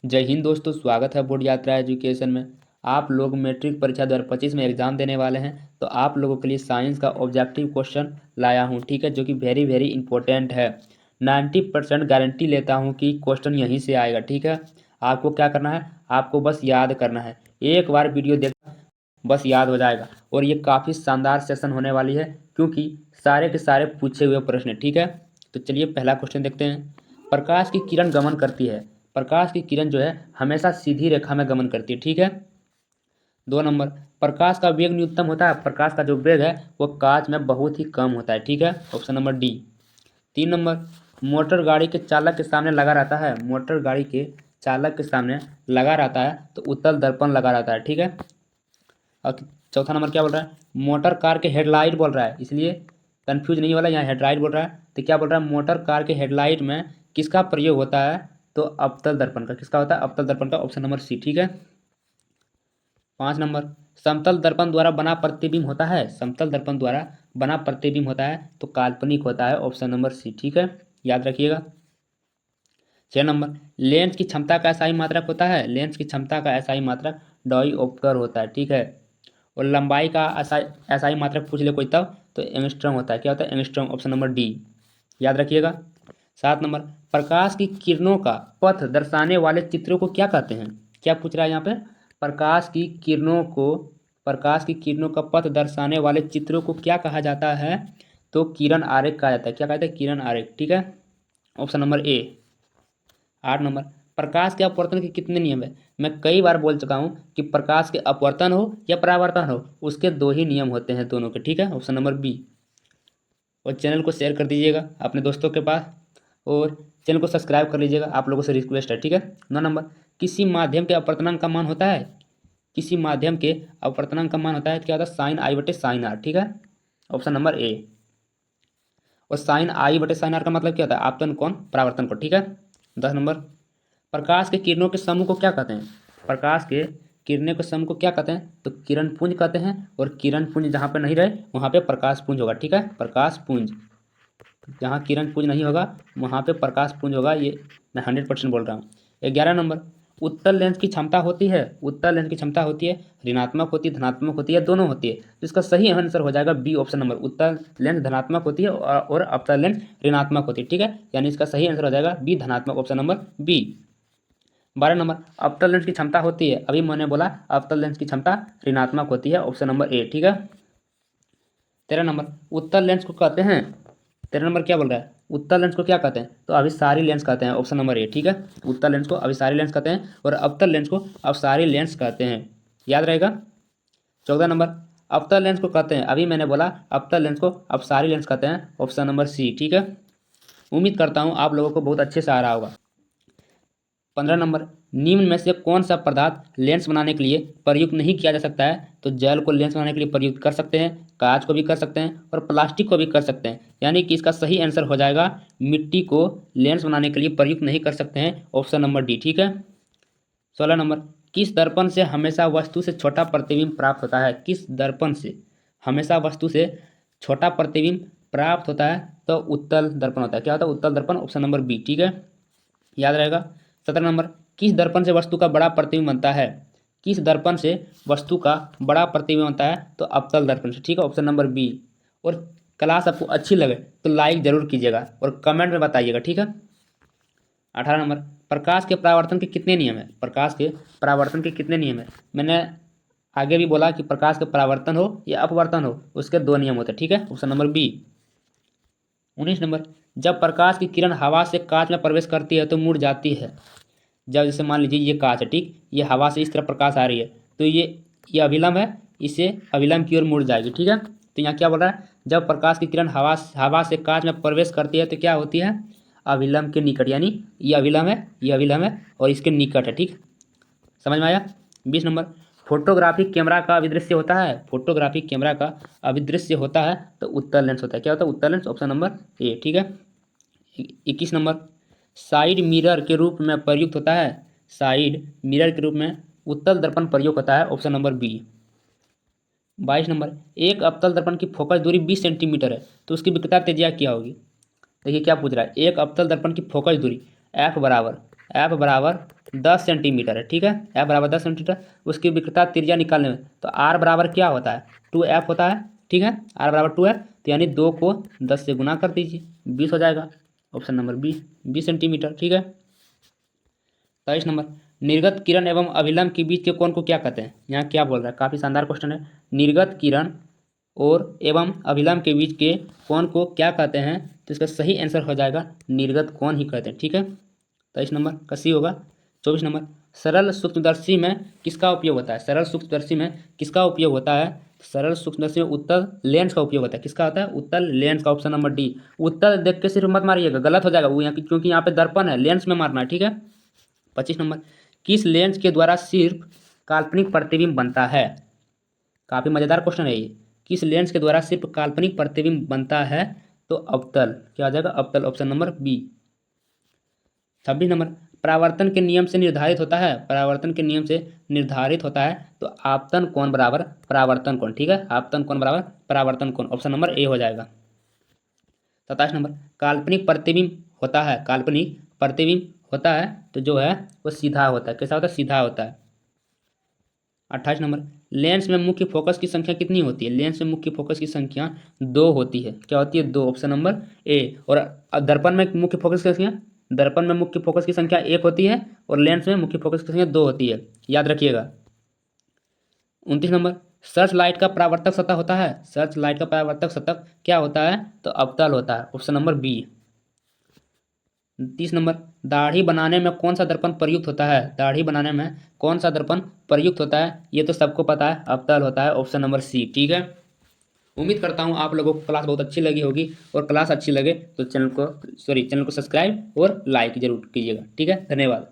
जय हिंद दोस्तों, स्वागत है बोर्ड यात्रा एजुकेशन में। आप लोग मैट्रिक परीक्षा 2025 में एग्जाम देने वाले हैं, तो आप लोगों के लिए साइंस का ऑब्जेक्टिव क्वेश्चन लाया हूं, ठीक है, जो कि वेरी वेरी इंपॉर्टेंट है। 90% गारंटी लेता हूं कि क्वेश्चन यहीं से आएगा, ठीक है। आपको क्या करना है, आपको बस याद करना है। एक बार वीडियो देख बस याद हो जाएगा। और ये काफ़ी शानदार सेशन होने वाली है, क्योंकि सारे के सारे पूछे हुए प्रश्न हैं, ठीक है। तो चलिए पहला क्वेश्चन देखते हैं। प्रकाश की किरण गमन करती है। प्रकाश की किरण जो है हमेशा सीधी रेखा में गमन करती है, ठीक है। 2 नंबर, प्रकाश का वेग न्यूनतम होता है। प्रकाश का जो वेग है वो कांच में बहुत ही कम होता है, ठीक है। Option number D. 3 number, motor गाड़ी के चालक के सामने लगा रहता है। मोटर गाड़ी के चालक के सामने लगा रहता है तो उत्तल दर्पण लगा रहता है, ठीक है। और चौथा नंबर क्या बोल रहा है, मोटर कार के हेडलाइट बोल रहा है, इसलिए कंफ्यूज नहीं वाला, यहाँ हेडलाइट बोल रहा है तो क्या बोल रहा है, मोटर कार के हेडलाइट में किसका प्रयोग होता है, तो अवतल दर्पण का। किसका होता है, अवतल दर्पण का। ऑप्शन नंबर सी, ठीक है। 5 नंबर, समतल दर्पण द्वारा बना प्रतिबिंब होता है। समतल दर्पण द्वारा बना प्रतिबिंब होता है तो काल्पनिक होता है। ऑप्शन नंबर सी, ठीक है, याद रखिएगा। 6 नंबर, लेंस की क्षमता का एसआई मात्रक होता है। लेंस की क्षमता का एसआई मात्रक डायोप्टर होता है, ठीक है। और लंबाई का एसआई मात्रक पूछ ले कोई तब तो एंगस्ट्रॉम होता है। क्या होता है, एंगस्ट्रॉम। ऑप्शन नंबर डी, याद रखिएगा। 7 नंबर, प्रकाश की किरणों का पथ दर्शाने वाले चित्रों को क्या कहते हैं। क्या पूछ रहा है यहाँ पे, प्रकाश की किरणों को, प्रकाश की किरणों का पथ दर्शाने वाले चित्रों को क्या कहा जाता है, तो किरण आरेख कहा जाता है। क्या कहते हैं, किरण आरेख, ठीक है। Option number A. 8 नंबर, प्रकाश के अपवर्तन के कितने नियम है। मैं कई बार बोल चुका हूँ कि प्रकाश के अपवर्तन हो या परावर्तन हो, उसके 2 ही नियम होते हैं दोनों के, ठीक है। Option number B. और चैनल को शेयर कर दीजिएगा अपने दोस्तों के पास, और चैनल को सब्सक्राइब कर लीजिएगा, आप लोगों से रिक्वेस्ट है, ठीक है। 9 नंबर, किसी माध्यम के अपवर्तनांक का मान होता है। किसी माध्यम के अपवर्तनांक का मान होता है, क्या होता है, साइन आई बटे साइन आर, ठीक है। Option number A. और साइन आई बटे साइन आर का मतलब क्या होता है, आपतन कोण परावर्तन कोण, ठीक है। 10 नंबर, प्रकाश के किरणों के समूह को क्या कहते हैं। प्रकाश के किरणों के समूह को क्या कहते हैं, तो किरण पुंज कहते हैं। और किरण पुंज जहाँ पर नहीं रहे वहाँ पे प्रकाश पुंज होगा, ठीक है, प्रकाश पुंज। जहाँ किरण पुंज नहीं होगा वहाँ पे प्रकाश पुंज होगा, ये मैं 100% बोल रहा हूँ। 11 नंबर, उत्तल लेंस की क्षमता होती है। उत्तल लेंस की क्षमता होती है, ऋणात्मक होती है, धनात्मक होती है, दोनों होती है। तो इसका सही आंसर हो जाएगा बी, ऑप्शन नंबर। उत्तल लेंस धनात्मक होती है और अवतल लेंस ऋणात्मक होती है, ठीक है। यानी इसका सही आंसर हो जाएगा बी, धनात्मक। Option number B. 12 नंबर, अवतल लेंस की क्षमता होती है, अभी मैंने बोला अवतल लेंस की क्षमता ऋणात्मक होती है। ऑप्शन नंबर ए, ठीक है। 13 नंबर, उत्तल लेंस को कहते हैं, 13 नंबर क्या बोल रहा है, उत्तल लेंस को क्या कहते हैं, तो अभिसारी लेंस कहते हैं। ऑप्शन नंबर ए, ठीक है। उत्तल लेंस को अभिसारी लेंस कहते हैं और अवतल लेंस को अपसारी लेंस कहते हैं, याद रहेगा। 14 नंबर, अवतल लेंस को कहते हैं, अभी मैंने बोला अवतल लेंस को अपसारी लेंस कहते हैं। ऑप्शन नंबर सी, ठीक है। उम्मीद करता हूँ आप लोगों को बहुत अच्छे से आ रहा होगा। 15 नंबर, निम्न में से कौन सा पदार्थ लेंस बनाने के लिए प्रयुक्त नहीं किया जा सकता है, तो जल को लेंस बनाने के लिए प्रयुक्त कर सकते हैं, कांच को भी कर सकते हैं और प्लास्टिक को भी कर सकते हैं। यानी कि इसका सही आंसर हो जाएगा मिट्टी को लेंस बनाने के लिए प्रयुक्त नहीं कर सकते हैं। ऑप्शन नंबर डी, ठीक है। 16 नंबर, किस दर्पण से हमेशा वस्तु से छोटा प्रतिबिंब प्राप्त होता है। किस दर्पण से हमेशा वस्तु से छोटा प्रतिबिंब प्राप्त होता है, तो उत्तल दर्पण होता है। क्या होता है, उत्तल दर्पण। ऑप्शन नंबर बी, ठीक है, याद रहेगा। 17 नंबर, किस दर्पण से वस्तु का बड़ा प्रतिबिंब बनता है। किस दर्पण से वस्तु का बड़ा प्रतिबिंब बनता है, तो अवतल दर्पण से, ठीक है। Option number B. और क्लास आपको अच्छी लगे तो लाइक जरूर कीजिएगा और कमेंट में बताइएगा, ठीक है। 18 नंबर, प्रकाश के परावर्तन के कितने नियम है। प्रकाश के परावर्तन के कितने नियम है, मैंने आगे भी बोला कि प्रकाश के परावर्तन हो या अपवर्तन हो उसके 2 नियम होते हैं, ठीक है। Option number B. 19 नंबर, जब प्रकाश की किरण हवा से कांच में प्रवेश करती है तो मुड़ जाती है। जब जैसे मान लीजिए ये कांच है, ठीक, ये हवा से इस तरह प्रकाश आ रही है तो ये अभिलंब है, इसे अभिलंब की ओर मुड़ जाएगी, ठीक है। तो यहाँ क्या बोल रहा है, जब प्रकाश की किरण हवा से कांच में प्रवेश करती है तो क्या होती है, अभिलंब के निकट, यानी ये अभिलंब है, ये अभिलंब है और इसके निकट है, ठीक। समझ में आया। 20 नंबर, फोटोग्राफिक कैमरा का अभिदृश्य होता है। फोटोग्राफिक कैमरा का अभिदृश्य होता है तो उत्तल लेंस होता है। क्या होता है, उत्तल लेंस। ऑप्शन नंबर ए, ठीक है। 21 नंबर, साइड मिरर के रूप में प्रयुक्त होता है। साइड मिरर के रूप में उत्तल दर्पण प्रयोग होता है। Option number B. 22 नंबर, एक अवतल दर्पण की फोकस दूरी 20 सेंटीमीटर है तो उसकी विकृता त्रिज्या क्या होगी। देखिए क्या पूछ रहा है, एक अवतल दर्पण की फोकस दूरी एफ बराबर 10 सेंटीमीटर है, ठीक है। एफ बराबर 10 सेंटीमीटर। उसकी विकृता त्रिज्या निकालने में तो आर बराबर क्या होता है, 2F होता है, ठीक है। आर बराबर 2F, तो यानी 2 को 10 से गुना कर दीजिए, 20 हो जाएगा। ऑप्शन नंबर बी, 20 सेंटीमीटर, ठीक है। 23 नंबर, निर्गत किरण एवं अभिलंब के बीच के कोण को क्या कहते हैं। यहाँ क्या बोल रहा है, काफ़ी शानदार क्वेश्चन है। निर्गत किरण और एवं अभिलंब के बीच के कोण को क्या कहते हैं, तो इसका सही आंसर हो जाएगा निर्गत कोण ही कहते हैं, ठीक है। 23 नंबर का सी होगा। 24 नंबर, सरल सूक्ष्मदर्शी में किसका उपयोग होता है। सरल सूक्ष्मदर्शी में किसका उपयोग होता है। सरल सूक्ष्मदर्शी में उत्तल लेंस का उपयोग होता है। किसका होता है, उत्तल लेंस का। Option number D. उत्तल देख के सिर्फ मत मारिएगा, गलत हो जाएगा वो, यहाँ क्योंकि यहाँ पे दर्पण है, लेंस में मारना है, ठीक है। 25 नंबर, किस लेंस के द्वारा सिर्फ काल्पनिक प्रतिबिंब बनता है। काफ़ी मज़ेदार क्वेश्चन है ये। किस लेंस के द्वारा सिर्फ काल्पनिक प्रतिबिंब बनता है, तो अवतल। क्या आ जाएगा, अवतल। Option number B. 26 नंबर, परावर्तन के नियम से निर्धारित होता है। परावर्तन के नियम से निर्धारित होता है तो आपतन कोण बराबर परावर्तन कोण, ठीक है। आपतन कोण बराबर परावर्तन कोण। ऑप्शन नंबर ए हो जाएगा। 27 नंबर, काल्पनिक प्रतिबिंब होता है। काल्पनिक प्रतिबिंब होता है तो जो है वो सीधा होता है। कैसा होता है, सीधा होता है। 28 नंबर, लेंस में मुख्य फोकस की संख्या कितनी होती है। लेंस में मुख्य फोकस की संख्या 2 होती है। क्या होती है, 2। Option number A. और दर्पण में मुख्य फोकस की संख्या, दर्पण में मुख्य फोकस की संख्या 1 होती है और लेंस में मुख्य फोकस की संख्या 2 होती है, याद रखिएगा। 29 नंबर, सर्च लाइट का परावर्तक सतह होता है। सर्च लाइट का परावर्तक सतह क्या होता है, तो अवतल होता है। Option number B. 30 नंबर, दाढ़ी बनाने में कौन सा दर्पण प्रयुक्त होता है। दाढ़ी बनाने में कौन सा दर्पण प्रयुक्त होता है, ये तो सबको पता है, अवतल होता है। ऑप्शन नंबर सी, ठीक है। उम्मीद करता हूँ आप लोगों को क्लास बहुत अच्छी लगी होगी, और क्लास अच्छी लगे तो चैनल को सब्सक्राइब और लाइक जरूर कीजिएगा, ठीक है। धन्यवाद।